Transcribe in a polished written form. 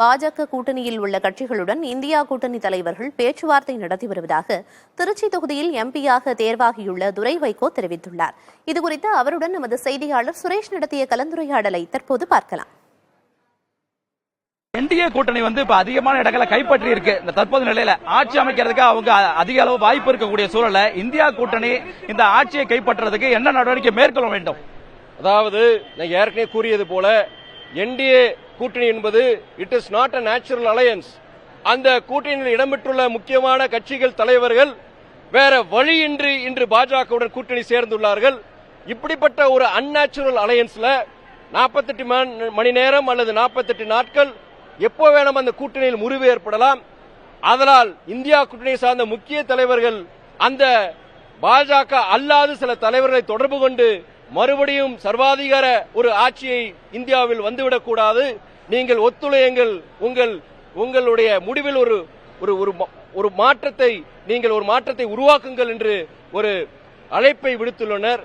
பாஜக கூட்டணியில் உள்ள கட்சிகளுடன் இந்தியா கூட்டணி தலைவர்கள் பேச்சுவார்த்தை நடத்தி வருவதாக திருச்சி தொகுதியில் எம்பியாக தேர்வாகியுள்ள துரை வைகோ தெரிவித்துள்ளார். இதுகுறித்து அவருடன் நமது செய்தியாளர் சுரேஷ் நடத்திய கலந்துரையாடலை தற்போது பார்க்கலாம். என்டிஏ கூட்டணி இப்ப அதிகமான இடங்களை கைப்பற்றி இருக்கு. இந்த தற்போது நிலையில ஆட்சி அமைக்கிறதுக்கு அவங்க அதிக அளவு வாய்ப்பு இருக்கக்கூடிய சூழல்ல இந்தியா கூட்டணி இந்த ஆட்சியை கைப்பற்றுறதுக்கு என்ன நடவடிக்கை மேற்கொள்ள வேண்டும்? அதாவது நான் ஏற்கனவே கூறியது போல என்டிஏ கூட்டணி என்பது it is not a natural alliance. அந்த கூட்டணியில் இடம்பெற்றுள்ள முக்கியமான கட்சிகள் தலைவர்கள் வேற வழியின்றி இன்று பாஜகவுடன் கூட்டணி சேர்ந்துள்ளார்கள். இப்படிப்பட்ட ஒரு அன்நேச்சுரல் அலையன்ஸ்ல 48 மணி நேரம் அல்லது 48 நாட்கள் எப்போ வேணும் அந்த கூட்டணியில் முறிவு ஏற்படலாம். அதனால் இந்தியா கூட்டணியை சார்ந்த முக்கிய தலைவர்கள் அந்த பாஜக அல்லாத சில தலைவர்களை தொடர்பு கொண்டு மறுபடியும் சர்வாதிகார ஒரு ஆட்சியை இந்தியாவில் வந்துவிடக் கூடாது, நீங்கள் ஒத்துழையுங்கள், உங்களுடைய முடிவில் ஒரு மாற்றத்தை உருவாக்குங்கள் என்று ஒரு அழைப்பை விடுத்துள்ளனர்.